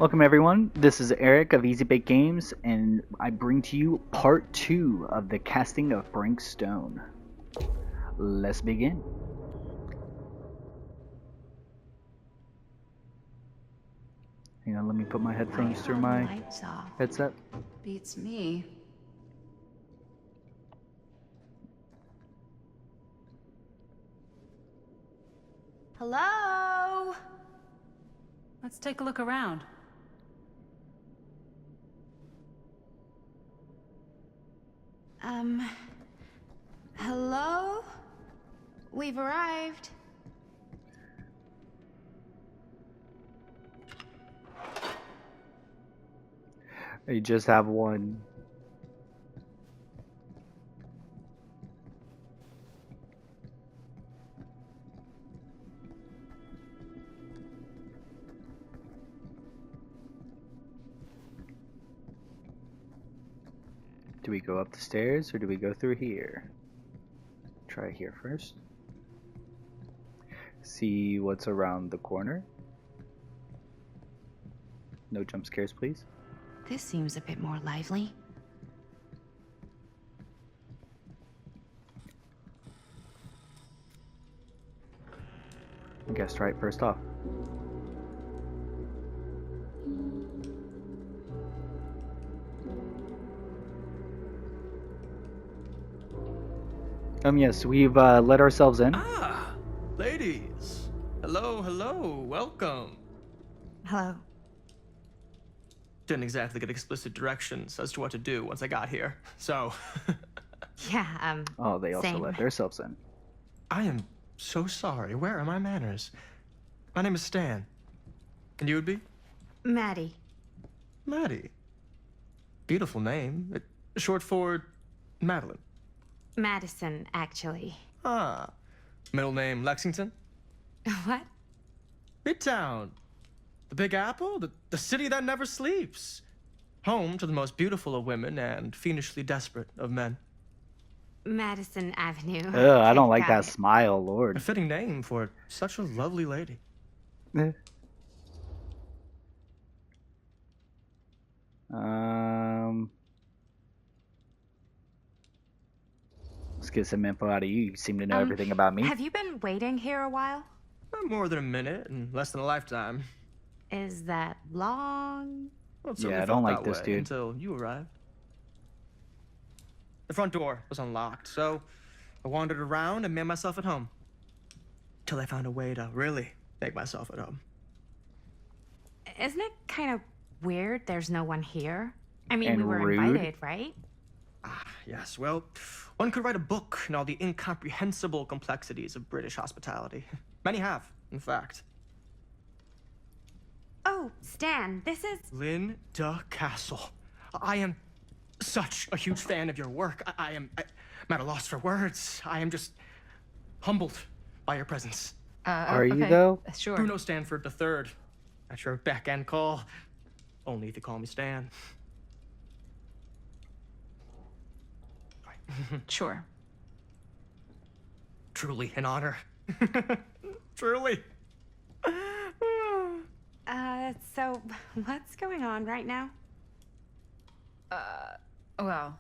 Welcome everyone, this is Eric of Easy Bake Games, and I bring to you part 2 of the casting of Frank Stone. Let's begin. Hang on, let me put my headphones through my headset. Beats me. Hello? Let's take a look around. Hello? We've arrived. I just have one. Do we go up the stairs or do we go through here? Try here first. See what's around the corner. No jump scares, please. This seems a bit more lively. Guessed right first off. Yes, we've let ourselves in. Ah, ladies. Hello, hello, welcome. Hello. Didn't exactly get explicit directions as to what to do once I got here, so... Yeah, Oh, they also same. let themselves in. I am so sorry. Where are my manners? My name is Stan. And you would be? Maddie. Maddie. Beautiful name. Short for Madeline. Madison, actually. Ah. Middle name Lexington? What? Midtown. The Big Apple? The city that never sleeps. Home to the most beautiful of women and fiendishly desperate of men. Madison Avenue. Ugh, I don't like Got that it. smile, A Lord. fitting name for such a lovely lady. Eh. Let's get some info out of you. You seem to know everything about me. Have you been waiting here a while? Not more than a minute and less than a lifetime. Is that long? Well, it Yeah, certainly I don't felt like that this way dude. until you arrived. The front door was unlocked, so I wandered around and made myself at home. Till I found a way to really make myself at home. Isn't it kind of weird there's no one here? I mean, And we were rude. invited, right? Ah, yes, well, one could write a book in all the incomprehensible complexities of British hospitality. Many have, in fact. Oh, Stan, this is... Linda Castle. I am such a huge fan of your work. I'm at a loss for words. I am just humbled by your presence. Are you, though? Sure. Bruno Stanford III, at your beck and call. Only if you call me Stan. Sure. Truly an honor. Truly. So what's going on right now? Well,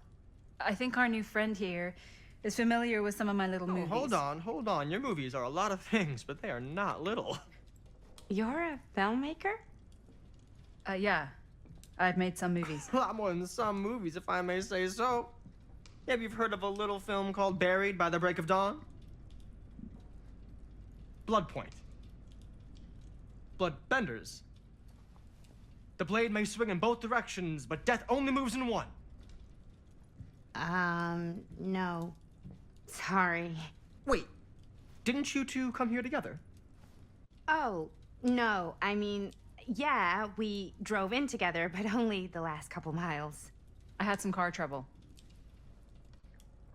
I think our new friend here is familiar with some of my little Oh, movies. hold on. Your movies are a lot of things, but they are not little. You're a filmmaker? Yeah. I've made some movies. A lot more than some movies, if I may say so. Have you heard of a little film called Buried by the Break of Dawn? Blood Point. Bloodbenders. The blade may swing in both directions, but death only moves in one. No. Sorry. Wait, didn't you two come here together? Oh, no. I mean, yeah, we drove in together, but only the last couple miles. I had some car trouble.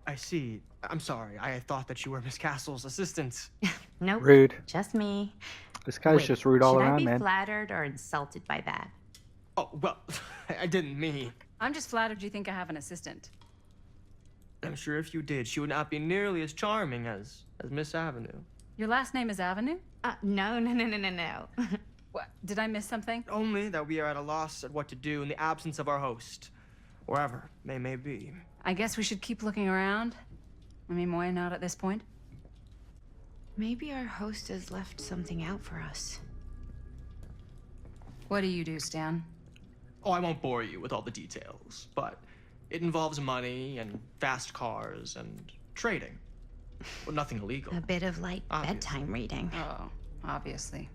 I see. I'm sorry. I thought that you were Miss Castle's assistant. Nope. Rude. Just me. This guy's Wait, just rude all should around, I be man. flattered or insulted by that? Oh, well, I didn't mean. I'm just flattered you think I have an assistant. I'm sure if you did, she would not be nearly as charming as Miss Avenue. Your last name is Avenue? No. What? Did I miss something? Only that we are at a loss at what to do in the absence of our host, wherever they may be. I guess we should keep looking around. I mean, why not at this point? Maybe our host has left something out for us. What do you do, Stan? Oh, I won't bore you with all the details, but it involves money and fast cars and trading. Well, nothing illegal. A bit of light Obviously. bedtime reading. Oh, obviously.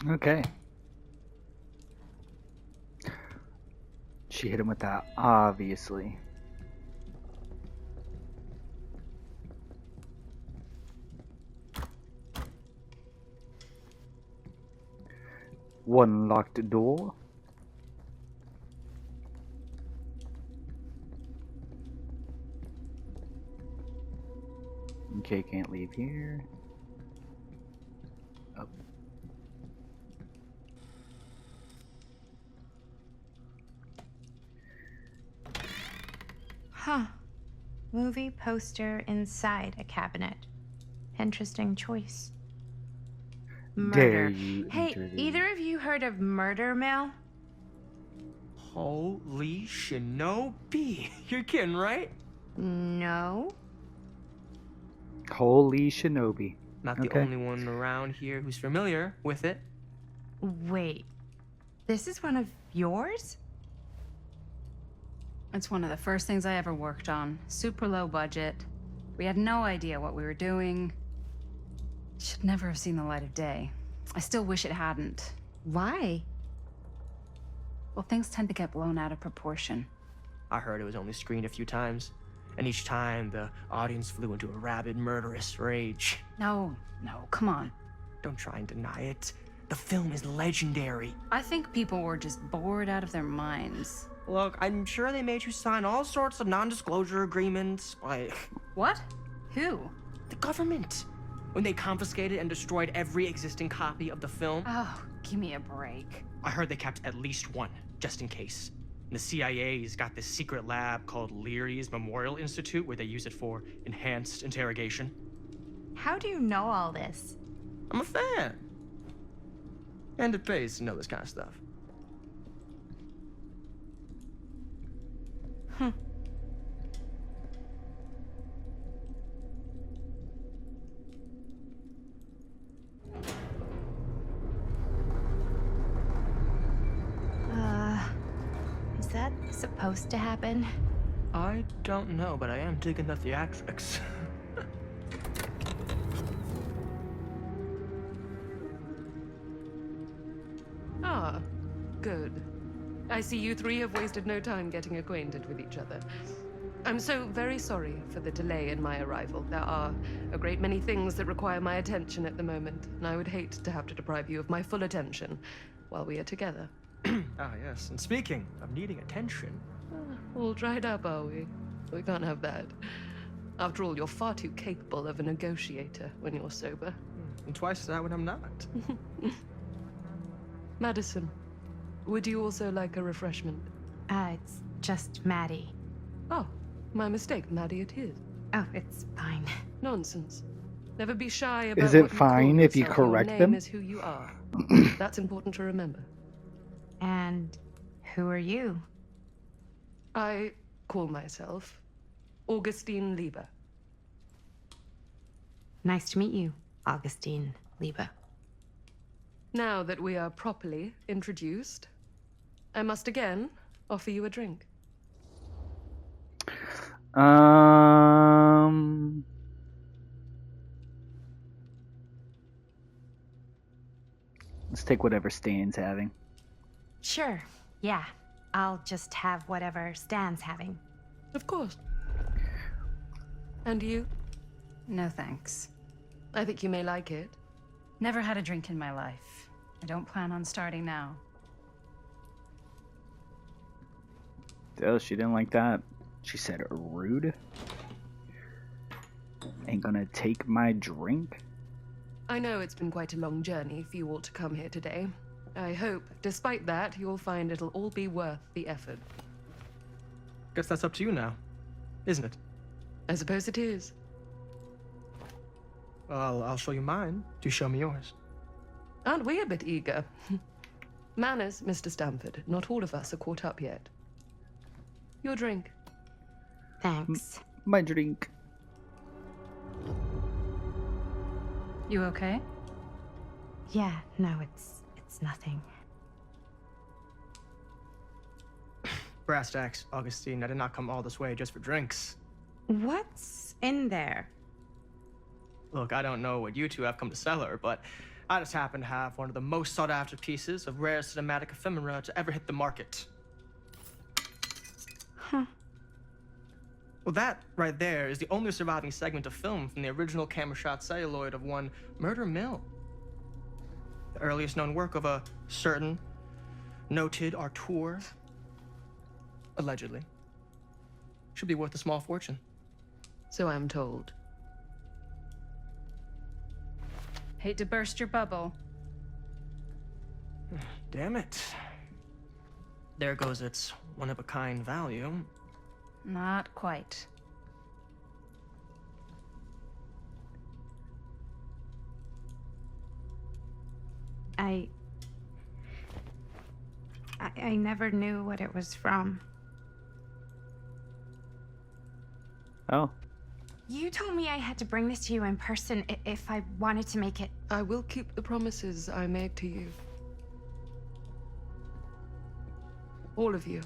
Okay. She hit him with that, obviously. One locked door. Okay, can't leave here. Up. Huh. Movie poster inside a cabinet. Interesting choice. Dare Murder. you Hey, enter the- either of you heard of Murder Mill? Holy shinobi. You're kidding, right? No. Holy shinobi. Not the Okay. only one around here who's familiar with it. Wait. This is one of yours? It's one of the first things I ever worked on. Super low budget. We had no idea what we were doing. Should never have seen the light of day. I still wish it hadn't. Why? Well, things tend to get blown out of proportion. I heard it was only screened a few times, and each time the audience flew into a rabid, murderous rage. No, come on. Don't try and deny it. The film is legendary. I think people were just bored out of their minds. Look, I'm sure they made you sign all sorts of non-disclosure agreements. Like, What? Who? the government. When they confiscated and destroyed every existing copy of the film, Oh, give me a break. I heard they kept at least one, just in case. The CIA's got this secret lab called Leary's Memorial Institute where they use it for enhanced interrogation. How do you know all this? I'm a fan. And it pays to know this kind of stuff. Is that supposed to happen? I don't know, but I am digging the theatrics. Ah, good. I see you three have wasted no time getting acquainted with each other. I'm so very sorry for the delay in my arrival. There are a great many things that require my attention at the moment, and I would hate to have to deprive you of my full attention while we are together. Ah, yes. And speaking of needing attention, All dried up, are we? We can't have that. After all, you're far too capable of a negotiator when you're sober. and twice that when I'm not. Madison, would you also like a refreshment? It's just Maddie. Oh, my mistake. Maddie it is. Oh, it's fine. Nonsense. Never be shy about Is it what you call fine if you yourself. Your correct name them? is who you are. That's important to remember. And who are you? I call myself Augustine Lieber. Nice to meet you, Augustine Lieber. Now that we are properly introduced, I must again offer you a drink. Let's take whatever Stan's having. Sure, yeah. I'll just have whatever Stan's having. Of course. And you? No thanks. I think you may like it. Never had a drink in my life. I don't plan on starting now. Oh, she didn't like that. She said rude. Ain't gonna take my drink. I know it's been quite a long journey for you all to come here today. I hope, despite that, you'll find it'll all be worth the effort. Guess that's up to you now, isn't it? I suppose it is. Well, I'll show you mine. Do show me yours. Aren't we a bit eager? Manners, Mr. Stamford. Not all of us are caught up yet. Your drink. Thanks. My drink. You okay? Yeah, no, it's nothing. Brass tacks, Augustine. I did not come all this way just for drinks. What's in there? Look, I don't know what you two have come to sell her, but I just happen to have one of the most sought-after pieces of rare cinematic ephemera to ever hit the market. Huh. Well, that right there is the only surviving segment of film from the original camera shot celluloid of one Murder Mill. The earliest known work of a certain noted auteur, allegedly, should be worth a small fortune. So I'm told. Hate to burst your bubble. Damn it. There goes its one-of-a-kind value. Not quite. I never knew what it was from. Oh. You told me I had to bring this to you in person if I wanted to make it. I will keep the promises I made to you. All of you.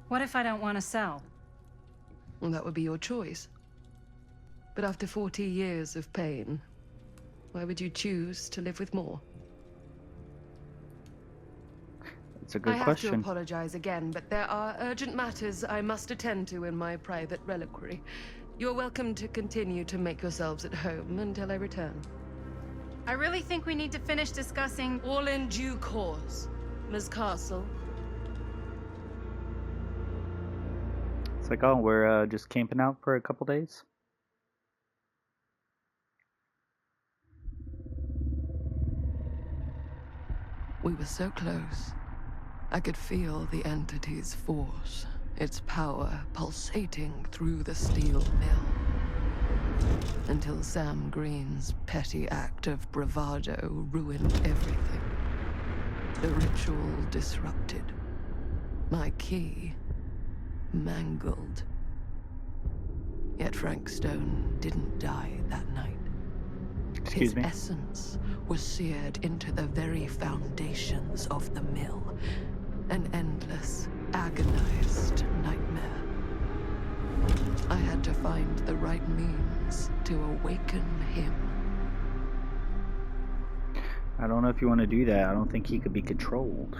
What if I don't want to sell? Well, that would be your choice. But after 40 years of pain, why would you choose to live with more? It's a good I have question. to apologize again, but there are urgent matters I must attend to in my private reliquary. You're welcome to continue to make yourselves at home until I return. I really think we need to finish discussing. All in due course, Ms. Castle. It's like, oh, we're just camping out for a couple days. We were so close. I could feel the entity's force, its power pulsating through the steel mill. Until Sam Green's petty act of bravado ruined everything. The ritual disrupted. My key mangled. Yet Frank Stone didn't die that night. Excuse me? His essence was seared into the very foundations of the mill. An endless, agonized nightmare. I had to find the right means to awaken him. I don't know if you want to do that. I don't think he could be controlled.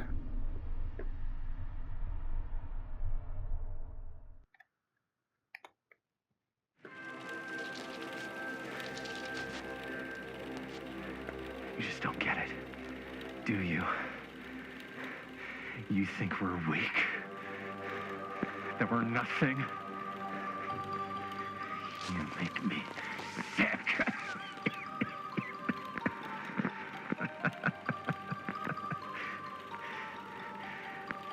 You just don't get it, do you? You think we're weak? That we're nothing? You make me sick.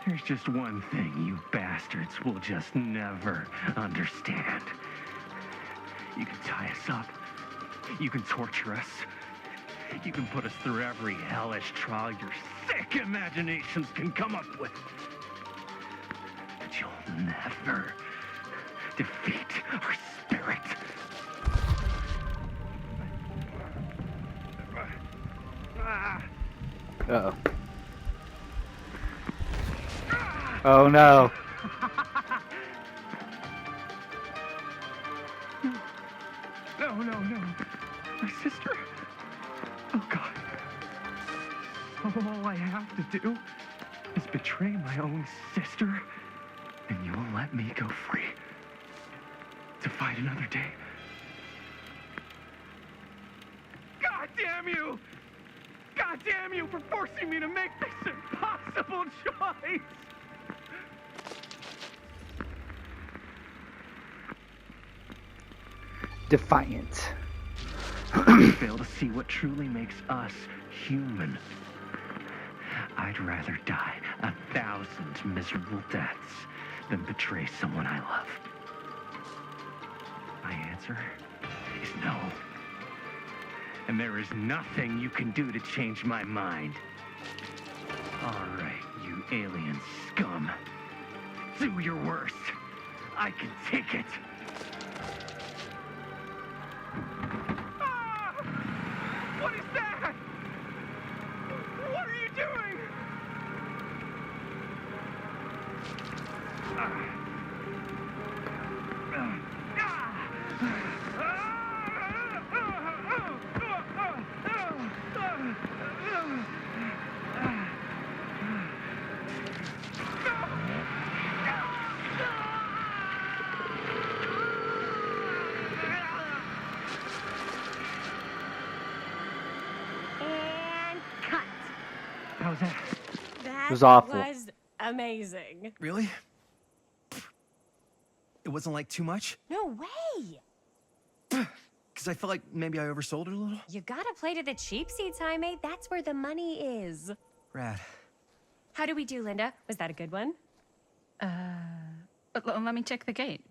There's just one thing you bastards will just never understand. You can tie us up. You can torture us. You can put us through every hellish trial your sick imaginations can come up with. But you'll never defeat our spirit. Uh-oh. Oh no. No, no, no. My sister. Oh, God. All I have to do is betray my own sister, and you will let me go free to fight another day. God damn you! God damn you for forcing me to make this impossible choice! Defiant. You fail to see what truly makes us human. I'd rather die 1,000 miserable deaths than betray someone I love. My answer is no. And there is nothing you can do to change my mind. All right, you alien scum. Do your worst. I can take it. Ah! What is that? What are you doing? And cut. How's that? That was awful. was amazing. Really? It wasn't like too much? No way. Because I felt like maybe I oversold it a little? You gotta play to the cheap seats, Jaime. That's where the money is. Rad. How do we do, Linda? Was that a good one? Let me check the gate.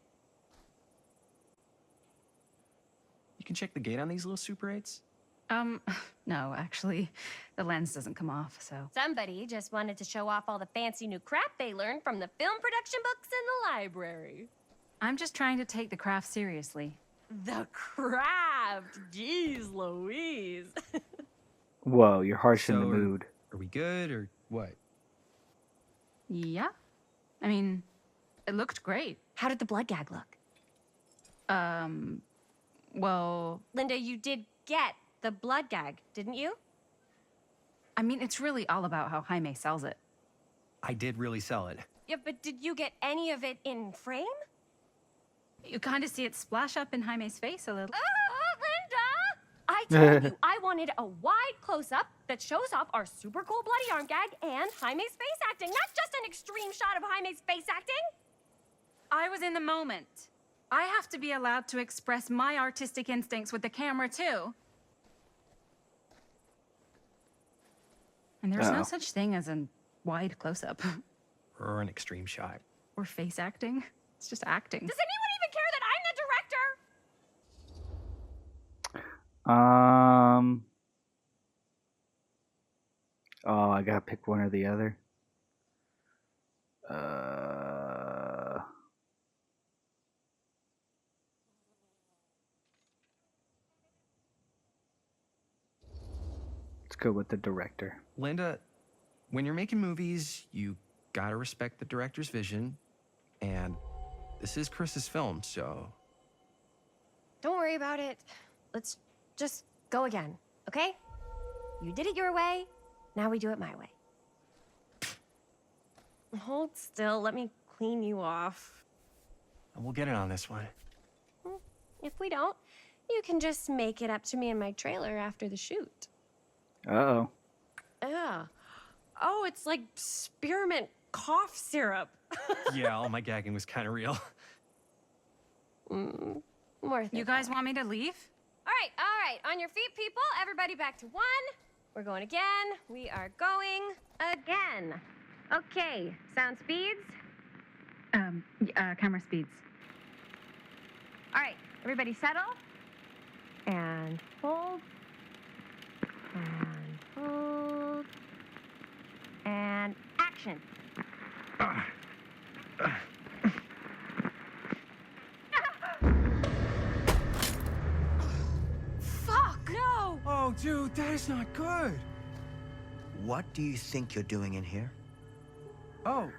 You can check the gate on these little Super 8s? No, actually, the lens doesn't come off, so. Somebody just wanted to show off all the fancy new crap they learned from the film production books in the library. I'm just trying to take the craft seriously. The craft! Jeez Louise. Whoa, you're harsh in the So, mood. Are we good, or what? Yeah? I mean, it looked great. How did the blood gag look? Well, Linda, you did get the blood gag, didn't you? I mean, it's really all about how Jaime sells it. I did really sell it. Yeah, but did you get any of it in frame? You kind of see it splash up in Jaime's face a little. Linda! I told you I wanted a wide close-up that shows off our super cool bloody arm gag and Jaime's face acting, not just an extreme shot of Jaime's face acting. I was in the moment. I have to be allowed to express my artistic instincts with the camera, too. And there's no Uh-oh. such thing as a wide close-up. Or an extreme shot. Or face acting. It's just acting. Does anyone even care that I'm the director? Oh, I gotta pick one or the other. Let's go with the director. Linda, when you're making movies, you gotta respect the director's vision. And this is Chris's film, so... Don't worry about it. Let's just go again, okay? You did it your way, now we do it my way. Hold still, let me clean you off. We'll get it on this one. If we don't, you can just make it up to me in my trailer after the shoot. Uh-oh. Yeah. Oh, it's like spearmint cough syrup. Yeah, all my gagging was kind of real. Worth You it, guys though. want me to leave? All right. On your feet, people. Everybody back to one. We're going again. We are going again. Okay, sound speeds. Camera speeds. All right, everybody settle. And hold. And hold. And action. Fuck! No! Oh, dude, that is not good. What do you think you're doing in here? Oh,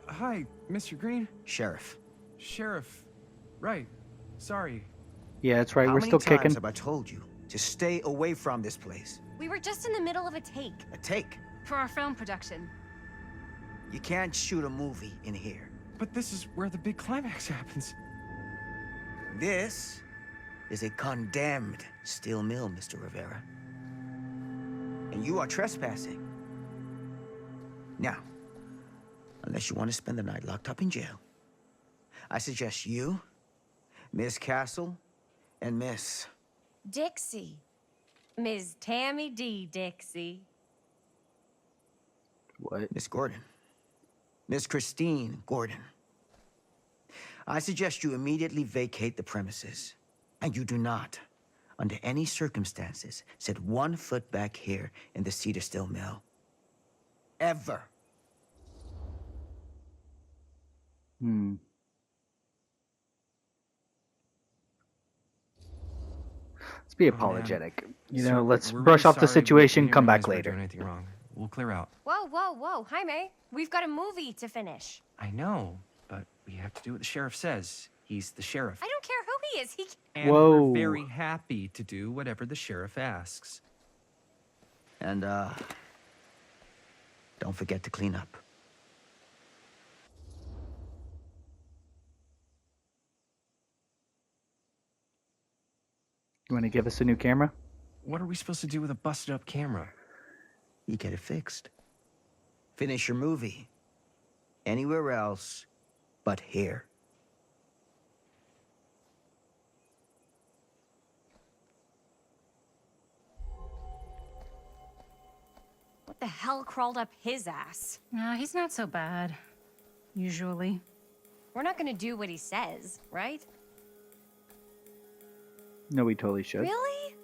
hi, Mr. Green. Sheriff. Sheriff. Right. Sorry. Yeah, that's right. How We're many still times kicking. have I told you to stay away from this place? We were just in the middle of a take. A take. For our film production. You can't shoot a movie in here. But this is where the big climax happens. This is a condemned steel mill, Mr. Rivera. And you are trespassing. Now, unless you want to spend the night locked up in jail, I suggest you, Miss Castle, and Miss... Dixie. Ms. Tammy D. Dixie. What? Miss Gordon. Miss Christine Gordon. I suggest you immediately vacate the premises. And you do not, under any circumstances, set 1 foot back here in the Cedar Still Mill. Ever. Let's be Oh, man. apologetic. You Sir, know, let's we're brush really off the sorry. We situation, didn't come realize back we were later. doing anything wrong. We'll clear out. Whoa, whoa, whoa. Jaime, we've got a movie to finish. I know, but we have to do what the sheriff says. He's the sheriff. I don't care who he is. He And Whoa. we're very happy to do whatever the sheriff asks. And, don't forget to clean up. You want to give us a new camera? What are we supposed to do with a busted up camera? You get it fixed. Finish your movie. Anywhere else but here. What the hell crawled up his ass? No, he's not so bad. Usually. We're not gonna do what he says, right? No, we totally should. Really?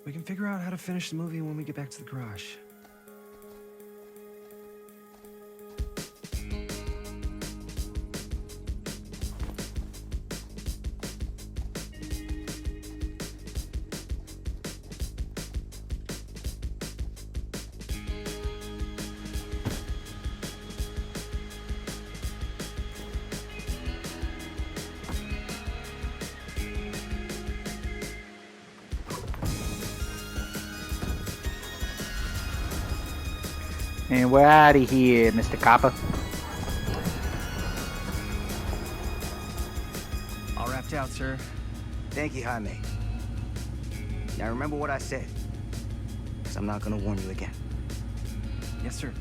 We can figure out how to finish the movie when we get back to the garage. And we're out of here, Mr. Copper. All wrapped out, sir. Thank you, Jaime. Now remember what I said, because I'm not gonna warn you again. Yes, sir.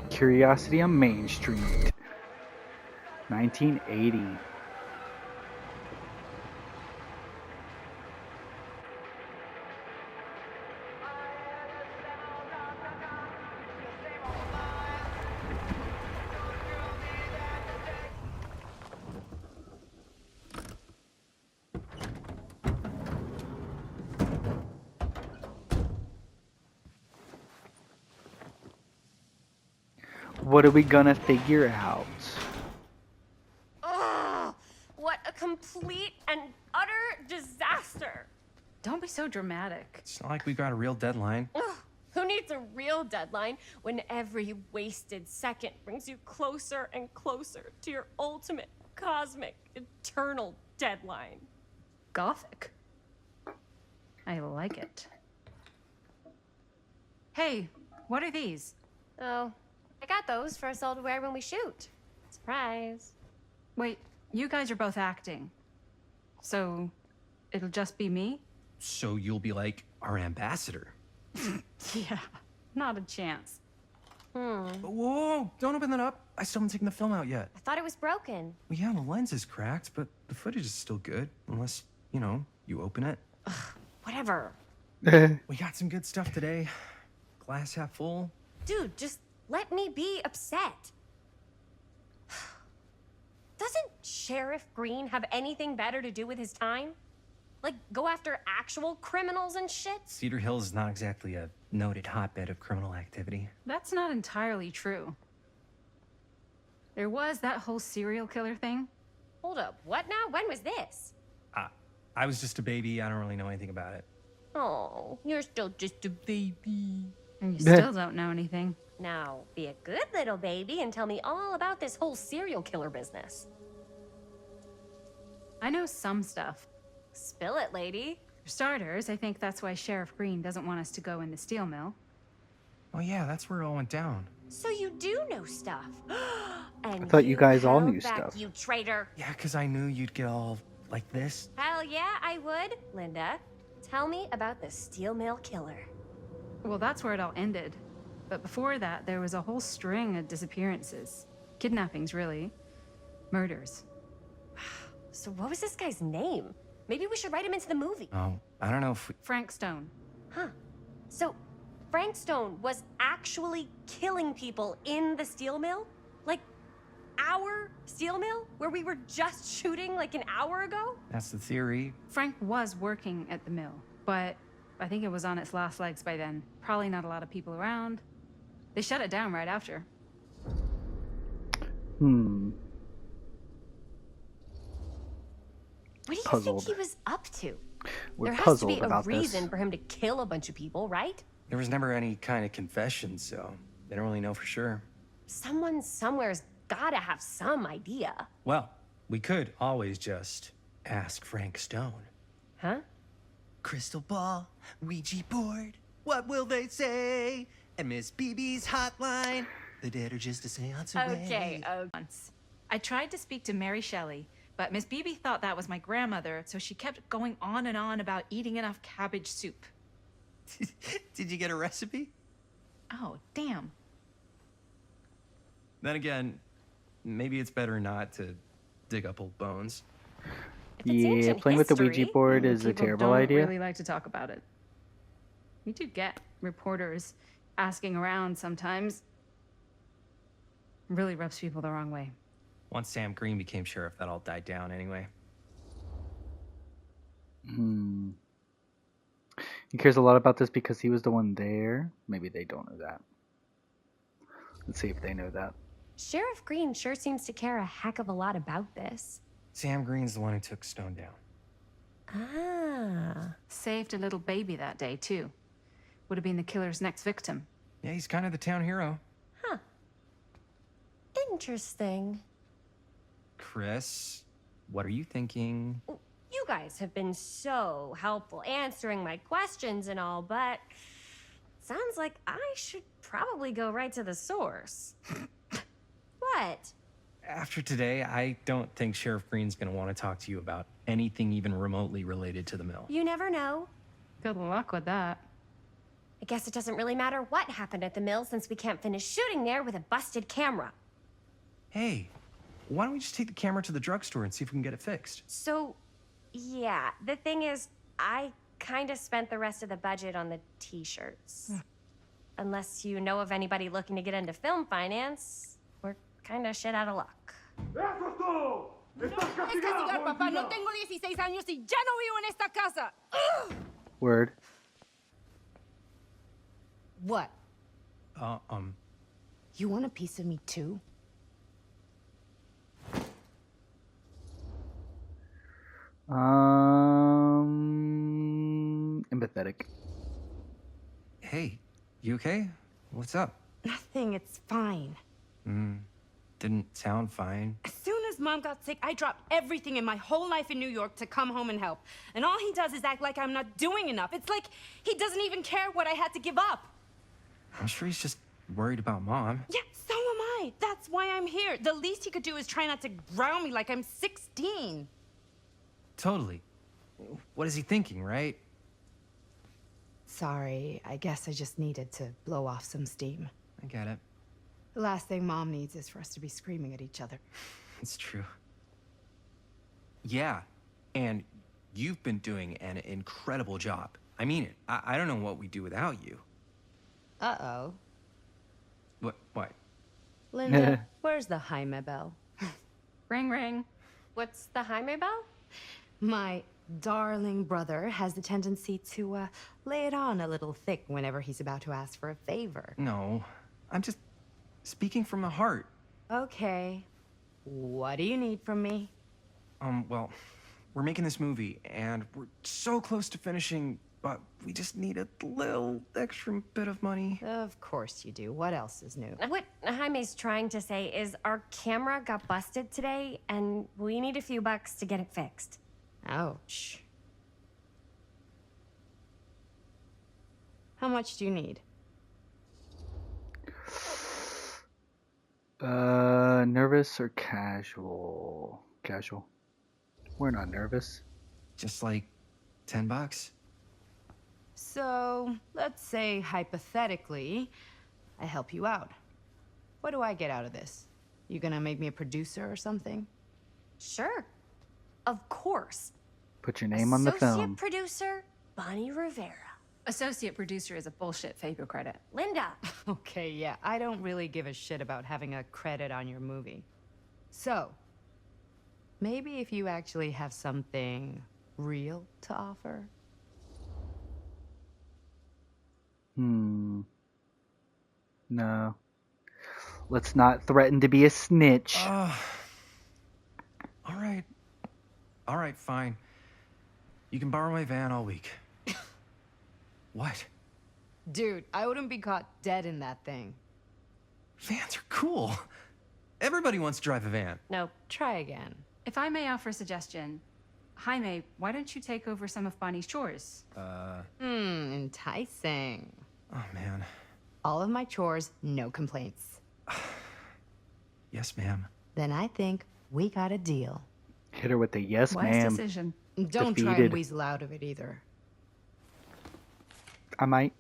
Curiosity on Main Street. 1980. What are we gonna figure out? Ugh! What a complete and utter disaster! Don't be so dramatic. It's not like we got a real deadline. Ugh, who needs a real deadline when every wasted second brings you closer and closer to your ultimate, cosmic, eternal deadline? Gothic. I like it. Hey, what are these? Oh, I got those for us all to wear when we shoot. Surprise. Wait, you guys are both acting. So, it'll just be me? So you'll be like our ambassador. Yeah, not a chance. Whoa, don't open that up. I still haven't taken the film out yet. I thought it was broken. Well, yeah, the lens is cracked, but the footage is still good. Unless, you know, you open it. Whatever. We got some good stuff today. Glass half full. Dude, just let me be upset. Doesn't Sheriff Green have anything better to do with his time? Like, go after actual criminals and shit? Cedar Hills is not exactly a noted hotbed of criminal activity. That's not entirely true. There was that whole serial killer thing. Hold up, what now? When was this? I was just a baby. I don't really know anything about it. Oh, you're still just a baby. And you still don't know anything. Now, be a good little baby and tell me all about this whole serial killer business. I know some stuff. Spill it, lady. For starters, I think that's why Sheriff Green doesn't want us to go in the steel mill. Oh yeah, that's where it all went down. So you do know stuff. And I thought you guys all held knew back, stuff. You traitor. Yeah, because I knew you'd get all like this. Hell yeah, I would. Linda, tell me about the Steel Mill Killer. Well, that's where it all ended. But before that, there was a whole string of disappearances. Kidnappings, really. Murders. So what was this guy's name? Maybe we should write him into the movie. Oh, I don't know if we... Frank Stone. Huh. So Frank Stone was actually killing people in the steel mill? Like our steel mill? Where we were just shooting like an hour ago? That's the theory. Frank was working at the mill, but I think it was on its last legs by then. Probably not a lot of people around. They shut it down right after. What do you Puzzled. think he was up to? We're there has to puzzled be a about reason this. for him to kill a bunch of people, right? There was never any kind of confession, so they don't really know for sure. Someone somewhere's gotta have some idea. Well, we could always just ask Frank Stone. Huh? Crystal ball, Ouija board, what will they say? And Miss BB's hotline, the dead are just a seance away. Okay, Once. I tried to speak to Mary Shelley, but Miss Beebe thought that was my grandmother, so she kept going on and on about eating enough cabbage soup. Did you get a recipe? Oh, damn. Then again, maybe it's better not to dig up old bones. Yeah, ancient playing with the history, Ouija board is a People terrible don't idea. really like to talk about it. We do get reporters asking around sometimes. Really rubs people the wrong way. Once Sam Green became sheriff, that all died down anyway. He cares a lot about this because he was the one there. Maybe they don't know that. Let's see if they know that. Sheriff Green sure seems to care a heck of a lot about this. Sam Green's the one who took Stone down. Ah. Saved a little baby that day, too. Would have been the killer's next victim. Yeah, he's kind of the town hero. Interesting. Chris, what are you thinking? You guys have been so helpful answering my questions and all, but sounds like I should probably go right to the source. What? After today, I don't think Sheriff Green's gonna want to talk to you about anything even remotely related to the mill. You never know. Good luck with that. I guess it doesn't really matter what happened at the mill since we can't finish shooting there with a busted camera. Hey, why don't we just take the camera to the drugstore and see if we can get it fixed? So, yeah, the thing is, I kind of spent the rest of the budget on the t-shirts. Unless you know of anybody looking to get into film finance, we're kind of shit out of luck. Word. What? Uh, You want a piece of me too? Empathetic. Hey, you okay? What's up? Nothing, it's fine. Didn't sound fine. As soon as Mom got sick, I dropped everything in my whole life in New York to come home and help. And all he does is act like I'm not doing enough. It's like he doesn't even care what I had to give up. I'm sure he's just worried about Mom. Yeah, so am I. That's why I'm here. The least he could do is try not to ground me like I'm 16. Totally. What is he thinking, right? Sorry, I guess I just needed to blow off some steam. I get it. The last thing Mom needs is for us to be screaming at each other. It's true. Yeah, and you've been doing an incredible job. I mean it. I don't know what we'd do without you. Uh-oh. What? Linda, where's the Jaime bell? Ring, ring. What's the Jaime bell? My darling brother has the tendency to lay it on a little thick whenever he's about to ask for a favor. No, I'm just speaking from the heart. Okay. What do you need from me? Well, we're making this movie, and we're so close to finishing, but we just need a little extra bit of money. Of course you do. What else is new? What Jaime's trying to say is our camera got busted today, and we need a few bucks to get it fixed. Ouch. How much do you need? Nervous or casual? Casual. We're not nervous. Just like $10? So, let's say hypothetically, I help you out. What do I get out of this? You gonna make me a producer or something? Sure. Of course. Put your name on the Associate film. producer, Bonnie Rivera. Associate producer is a bullshit FAPO credit. Linda. Okay, yeah, I don't really give a shit about having a credit on your movie. So, maybe if you actually have something real to offer? No. Let's not threaten to be a snitch. All right. All right, fine. You can borrow my van all week. What? Dude, I wouldn't be caught dead in that thing. Vans are cool. Everybody wants to drive a van. No. Try again. If I may offer a suggestion, Jaime, why don't you take over some of Bonnie's chores? Enticing. Oh, man. All of my chores, no complaints. Yes, ma'am. Then I think we got a deal. Hit her with the yes, Wise ma'am. decision. Don't try Defeated. and weasel out of it either. I might.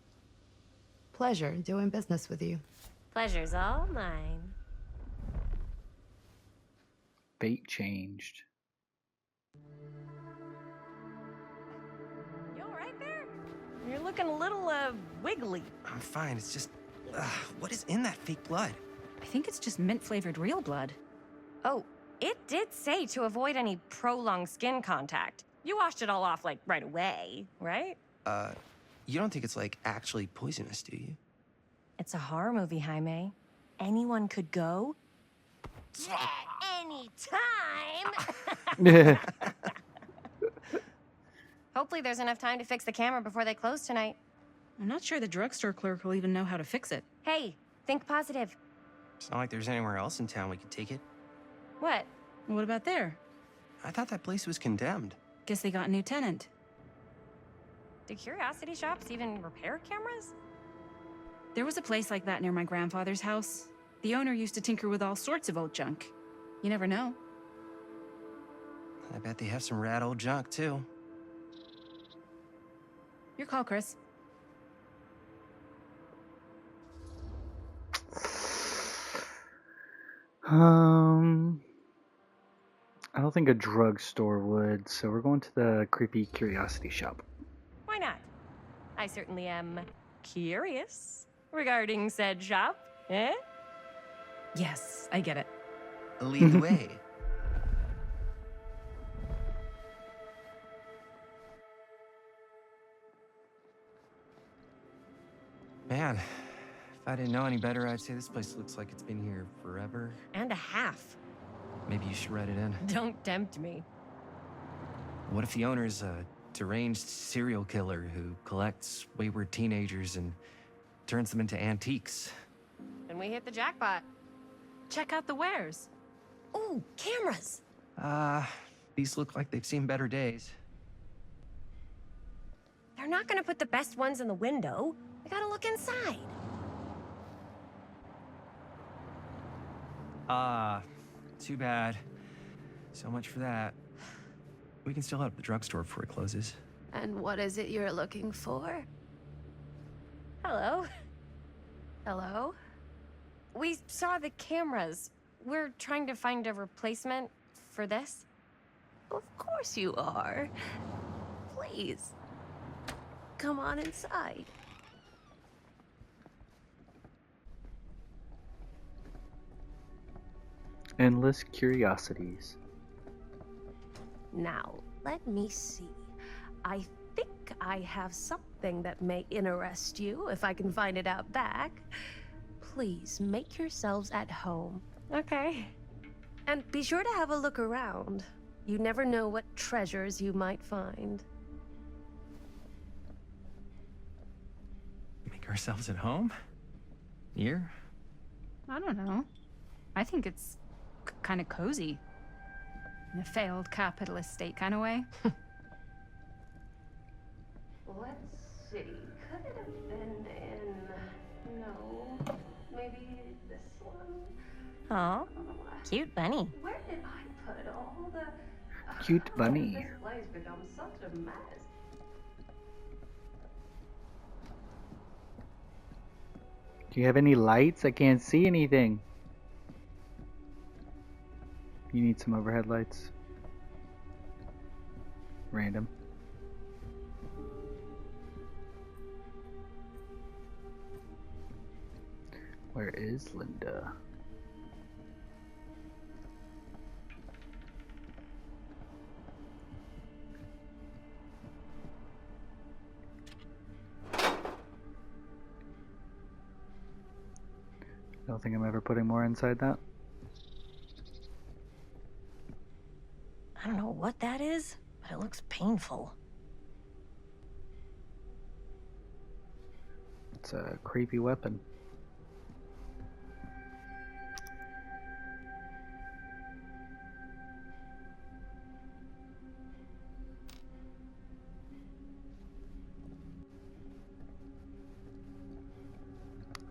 Pleasure doing business with you. Pleasure's all mine. Fate changed. You all right there? You're looking a little, wiggly. I'm fine. It's just, what is in that fake blood? I think it's just mint-flavored real blood. Oh, it did say to avoid any prolonged skin contact. You washed it all off, like, right away, right? You don't think it's, like, actually poisonous, do you? It's a horror movie, Jaime. Anyone could go. Anytime! Hopefully there's enough time to fix the camera before they close tonight. I'm not sure the drugstore clerk will even know how to fix it. Hey, think positive. It's not like there's anywhere else in town we could take it. What? What about there? I thought that place was condemned. Guess they got a new tenant. Do curiosity shops even repair cameras? There was a place like that near my grandfather's house. The owner used to tinker with all sorts of old junk. You never know. I bet they have some rad old junk, too. Your call, Chris. I don't think a drugstore would, so we're going to the creepy curiosity shop. Why not? I certainly am curious regarding said shop. Eh? Yes, I get it. Lead the way. Man, if I didn't know any better, I'd say this place looks like it's been here forever. And a half. Maybe you should write it in. Don't tempt me. What if the owner's a deranged serial killer who collects wayward teenagers and turns them into antiques? Then we hit the jackpot. Check out the wares. Ooh, cameras. These look like they've seen better days. They're not gonna put the best ones in the window. I gotta look inside. Too bad. So much for that. We can still hit up the drugstore before it closes. And what is it you're looking for? Hello. Hello? We saw the cameras. We're trying to find a replacement for this. Of course you are. Please. Come on inside. Endless curiosities. Now, let me see. I think I have something that may interest you, if I can find it out back. Please make yourselves at home. Okay. And be sure to have a look around. You never know what treasures you might find. Make ourselves at home? Here? I don't know. I think it's kind of cozy. In a failed capitalist state kind of way. Let's see. Could it have been in... No. Maybe this one? Oh, cute bunny. Where did I put all the... Cute bunny. This place becomes such a mess. Do you have any lights? I can't see anything. You need some overhead lights. Random. Where is Linda? I don't think I'm ever putting more inside that. I don't know what that is, but it looks painful. It's a creepy weapon.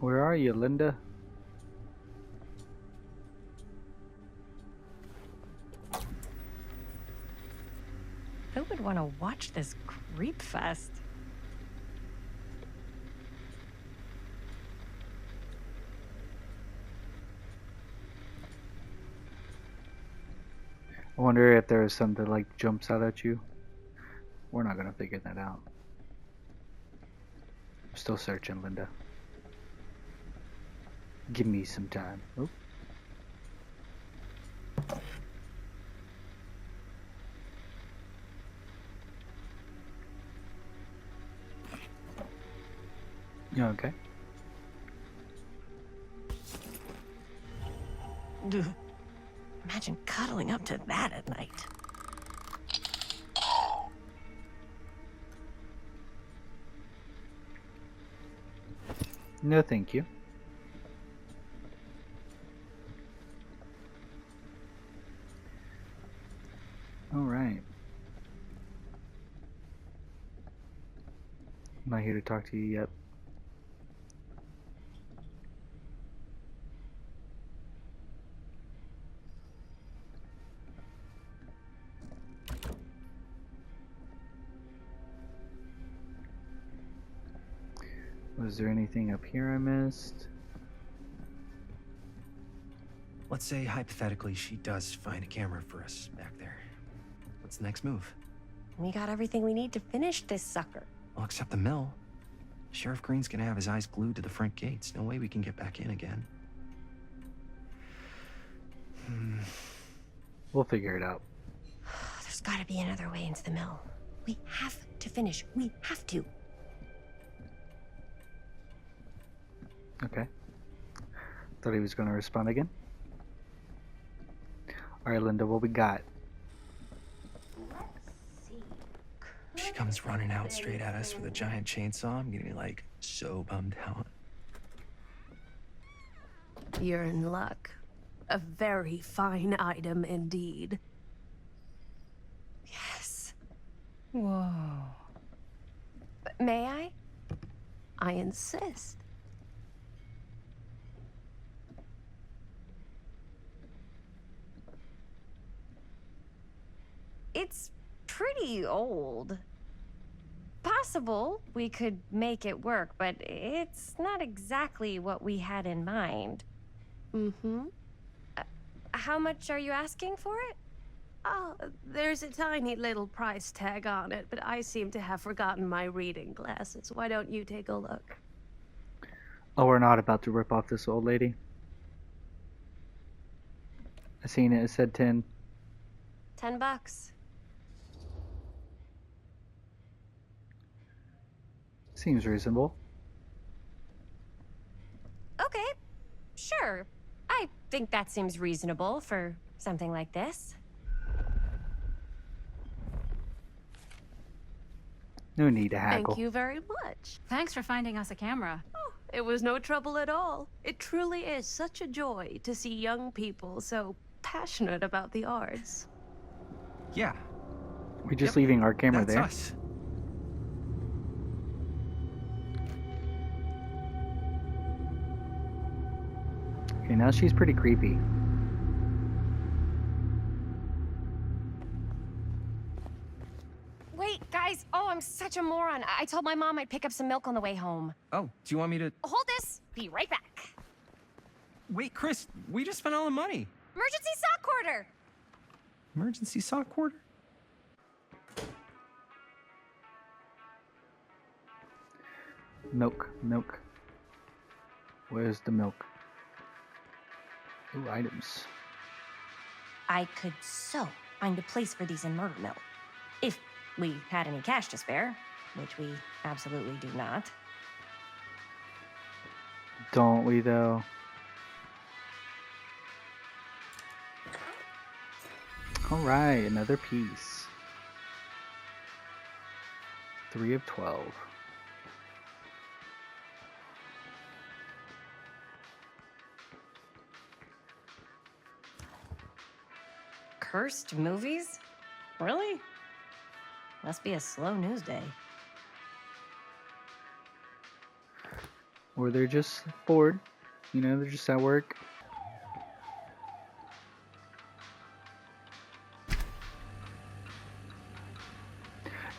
Where are you, Linda? Who would want to watch this creep fest? I wonder if there's something like jumps out at you. We're not gonna figure that out. I'm still searching, Linda. Give me some time. Oh. You okay? Imagine cuddling up to that at night. No, thank you. All right. I'm not here to talk to you yet. Was there anything up here I missed? Let's say, hypothetically, she does find a camera for us back there. What's the next move? We got everything we need to finish this sucker. Well, except the mill. Sheriff Green's gonna have his eyes glued to the front gates. No way we can get back in again. We'll figure it out. There's gotta be another way into the mill. We have to finish. We have to. Okay. Thought he was going to respond again. Alright, Linda, what we got? She comes running out straight at us with a giant chainsaw. I'm gonna be like so bummed out. You're in luck. A very fine item indeed. Yes. Whoa. May I? I insist. It's pretty old. Possible we could make it work, but it's not exactly what we had in mind. Mm-hmm. How much are you asking for it? Oh, there's a tiny little price tag on it, but I seem to have forgotten my reading glasses. Why don't you take a look? Oh, we're not about to rip off this old lady. I seen it. It said 10. $10. Seems reasonable. Okay, sure. I think that seems reasonable for something like this. No need to haggle. Thank you very much. Thanks for finding us a camera. Oh, it was no trouble at all. It truly is such a joy to see young people so passionate about the arts. Yeah. We're just leaving our camera That's there. us. Okay, now she's pretty creepy. Wait, guys. Oh, I'm such a moron. I told my mom I'd pick up some milk on the way home. Oh, do you want me to... Hold this. Be right back. Wait, Chris, we just spent all the money. Emergency sock order. Emergency sock order? Milk, milk. Where's the milk? Ooh, items. I could so find a place for these in Murder Mill. If we had any cash to spare, which we absolutely do not. Don't we, though? Alright, another piece. 3 of 12. Cursed movies? Really? Must be a slow news day. Or they're just bored. You know, they're just at work.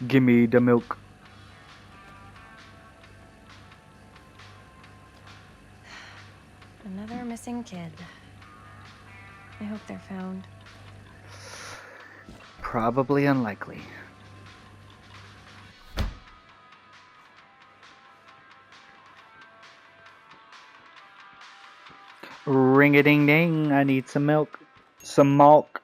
Give me the milk. Another missing kid. I hope they're found. Probably unlikely. Ring a ding ding, I need some milk. Some milk.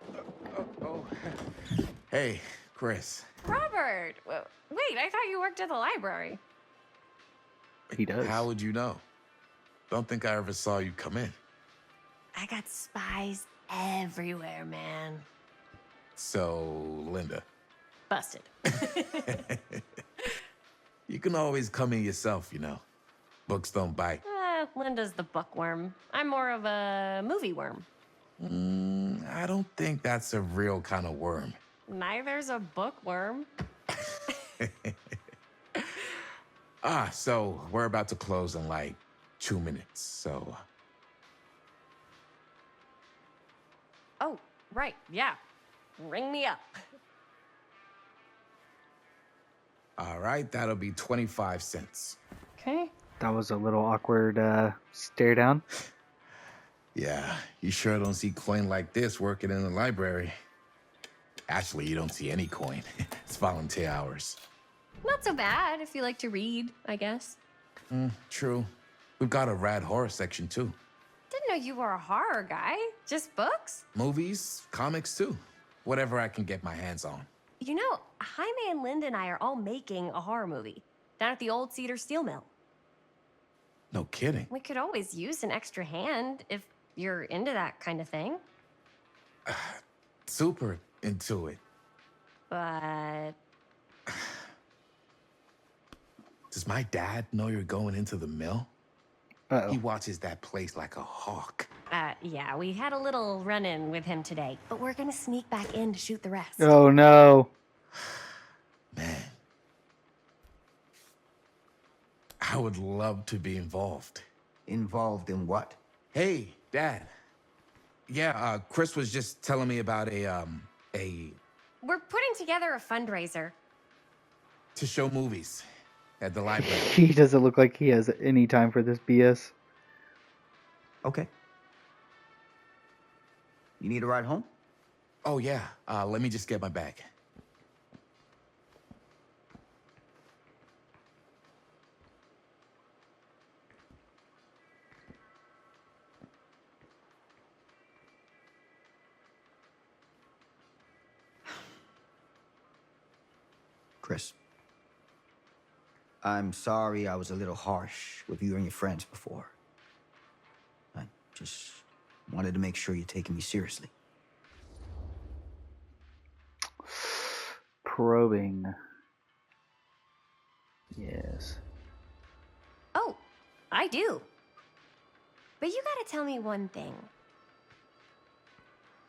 Hey, Chris. Robert! Wait, I thought you worked at the library. He does. How would you know? Don't think I ever saw you come in. I got spies everywhere, man. So, Linda. Busted. You can always come in yourself, you know. Books don't bite. Linda's the bookworm. I'm more of a movie worm. I don't think that's a real kind of worm. Neither's a bookworm. So we're about to close in like 2 minutes, so... Oh, right, yeah. Ring me up. All right, that'll be 25 cents. Okay. That was a little awkward stare down. Yeah, you sure don't see coin like this working in the library. Actually, you don't see any coin. It's volunteer hours. Not so bad if you like to read, I guess. True. We've got a rad horror section, too. Didn't know you were a horror guy. Just books? Movies, comics, too. Whatever I can get my hands on. You know, Jaime and Linda and I are all making a horror movie down at the old Cedar Steel Mill. No kidding. We could always use an extra hand if you're into that kind of thing. Super into it. But... Does my dad know you're going into the mill? Uh-oh. He watches that place like a hawk. Yeah, we had a little run-in with him today, but we're gonna sneak back in to shoot the rest. Oh no. Man. I would love to be involved. Involved in what? Hey, Dad. Yeah, Chris was just telling me about a... We're putting together a fundraiser. to show movies at the library. He doesn't look like he has any time for this BS. Okay. You need a ride home? Oh, yeah. Let me just get my bag. Chris. I'm sorry I was a little harsh with you and your friends before. I just wanted to make sure you're taking me seriously. Probing. Yes. Oh, I do. But you gotta tell me one thing.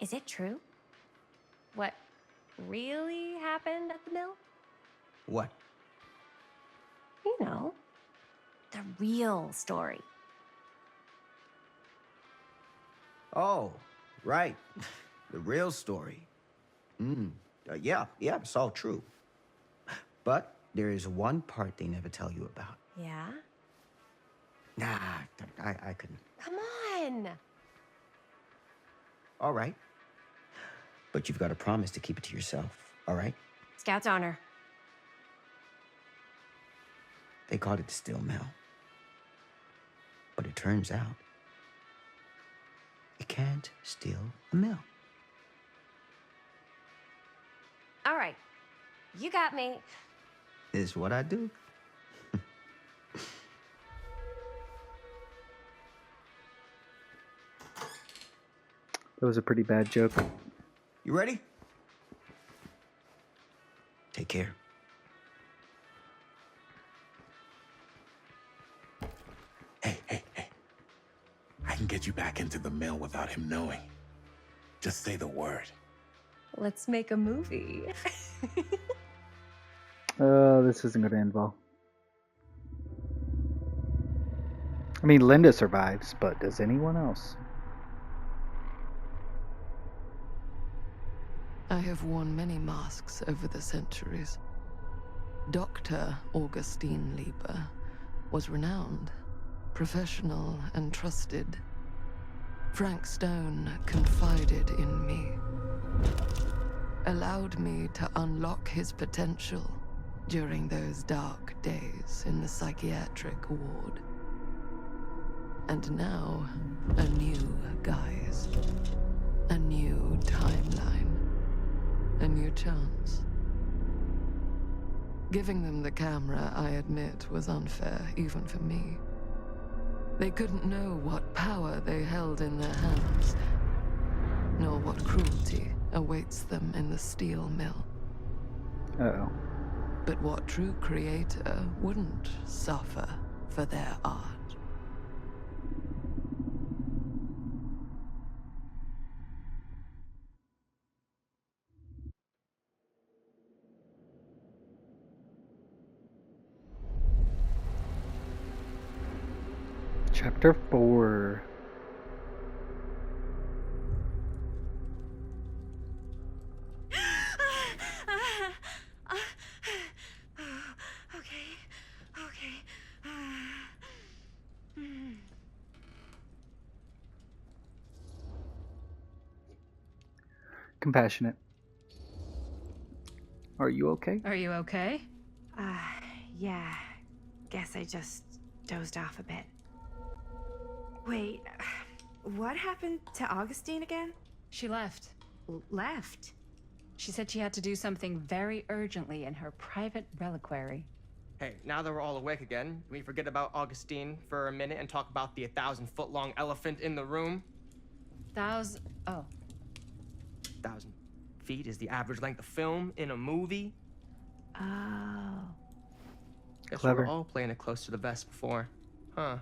Is it true? What really happened at the mill? What? You know, the real story. Oh, right. The real story. Yeah, it's all true. But there is one part they never tell you about. Yeah? Nah, I couldn't. Come on! All right. But you've got to promise to keep it to yourself, all right? Scout's honor. They called it the Steel Mill. But it turns out, you can't steal a mill. All right. You got me. Is what I do. That was a pretty bad joke. You ready? Take care. Hey. I can get you back into the mill without him knowing. Just say the word. Let's make a movie. This isn't going to end well. I mean, Linda survives, but does anyone else? I have worn many masks over the centuries. Dr. Augustine Lieber was renowned, professional, and trusted. Frank Stone confided in me, allowed me to unlock his potential during those dark days in the psychiatric ward. And now, a new guise, a new timeline, a new chance. Giving them the camera, I admit, was unfair, even for me. They couldn't know what power they held in their hands, nor what cruelty awaits them in the steel mill. Uh-oh. But what true creator wouldn't suffer for their art? Chapter 4. Compassionate. Are you okay? Are you okay? Yeah. Guess I just dozed off a bit. Wait, what happened to Augustine again? She left. Left? She said she had to do something very urgently in her private reliquary. Hey, now that we're all awake again, can we forget about Augustine for a minute and talk about the 1,000-foot-long elephant in the room? Oh. 1,000 feet is the average length of film in a movie. Oh. Guess Clever. we were all playing it close to the vest before. Huh.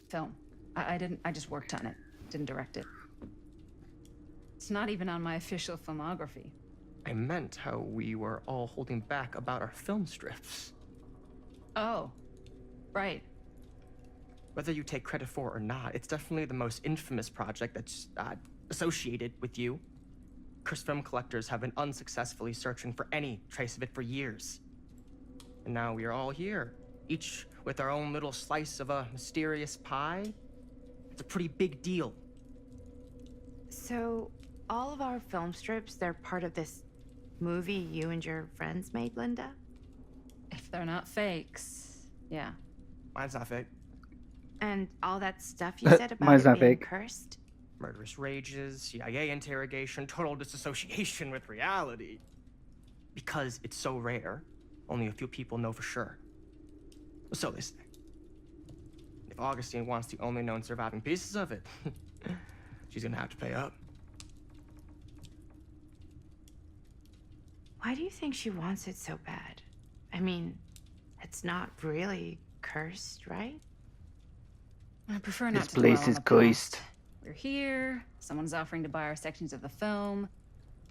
Film. I just worked on it. Didn't direct it. It's not even on my official filmography. I meant how we were all holding back about our film strips. Oh. Right. Whether you take credit for it or not, it's definitely the most infamous project that's associated with you. Cursed film collectors have been unsuccessfully searching for any trace of it for years. And now we are all here, each with our own little slice of a mysterious pie. It's a pretty big deal. So, all of our film strips, they're part of this movie you and your friends made, Linda? If they're not fakes, yeah. Mine's not fake. And all that stuff you said about Mine's it not being fake. cursed? Murderous rages, CIA interrogation, total disassociation with reality. Because it's so rare, only a few people know for sure. So they say. If Augustine wants the only known surviving pieces of it, she's gonna have to pay up. Why do you think she wants it so bad? I mean, it's not really cursed, right? I prefer not This to dwell place on is the cursed. past. We're here. Someone's offering to buy our sections of the film.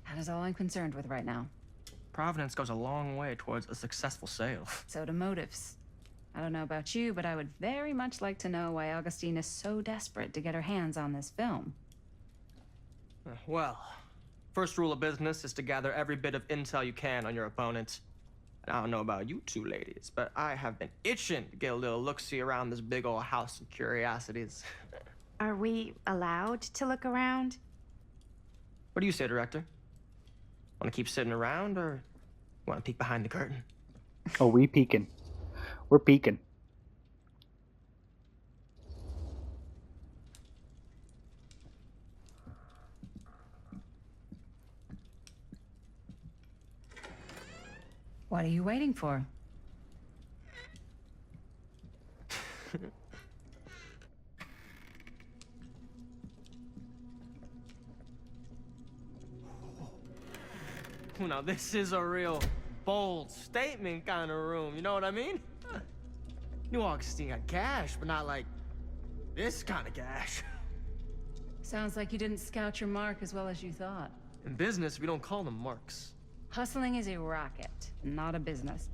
That is all I'm concerned with right now. Providence goes a long way towards a successful sale. So do motives. I don't know about you, but I would very much like to know why Augustine is so desperate to get her hands on this film. Well, first rule of business is to gather every bit of intel you can on your opponent. And I don't know about you two ladies, but I have been itching to get a little look-see around this big old house of curiosities. Are we allowed to look around? What do you say, director? Want to keep sitting around, or want to peek behind the curtain? Oh, we peeking. We're peeking. What are you waiting for? Now, this is a real bold statement kind of room, you know what I mean? New Augustine got cash, but not like this kind of cash. Sounds like you didn't scout your mark as well as you thought. In business, we don't call them marks. Hustling is a racket, not a business.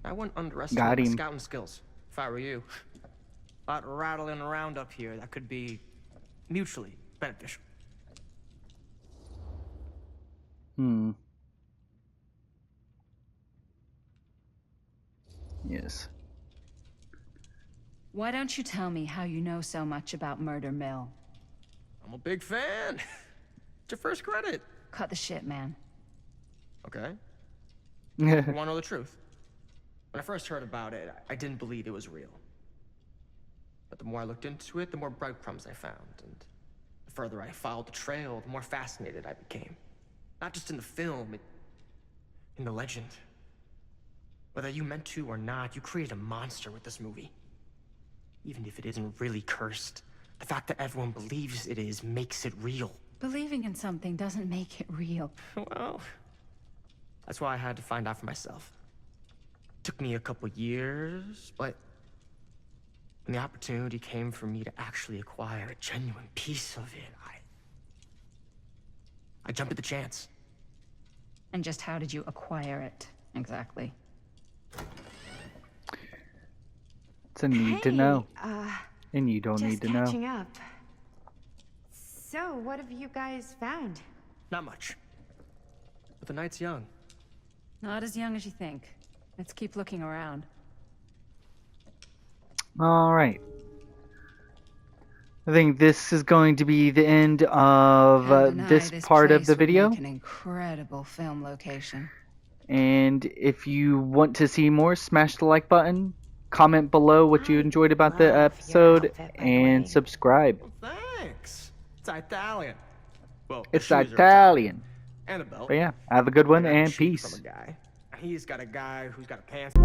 I wouldn't underestimate my him. scouting skills, if I were you. A lot rattling around up here that could be mutually beneficial. Yes. Why don't you tell me how you know so much about Murder Mill? I'm a big fan. It's your first credit. Cut the shit, man. Okay. You want to know the truth? When I first heard about it, I didn't believe it was real. But the more I looked into it, the more breadcrumbs I found. And the further I followed the trail, the more fascinated I became. Not just in the film, in the legend. Whether you meant to or not, you created a monster with this movie. Even if it isn't really cursed, the fact that everyone believes it is makes it real. Believing in something doesn't make it real. Well, that's why I had to find out for myself. Took me a couple years, but when the opportunity came for me to actually acquire a genuine piece of it, I jumped at the chance. And just how did you acquire it, exactly? It's a need to know. And you don't need to know. Catching up. So, what have you guys found? Not much. But the night's young. Not as young as you think. Let's keep looking around. All right. I think this is going to be the end of this part of the video. An incredible film location. And if you want to see more, smash the like button, comment below what you enjoyed about the episode, and subscribe. Well, thanks. It's Italian. Well, It's Italian. And a belt. But yeah, have a good one I got and cheap peace. From a guy. He's got a guy who's got a pants.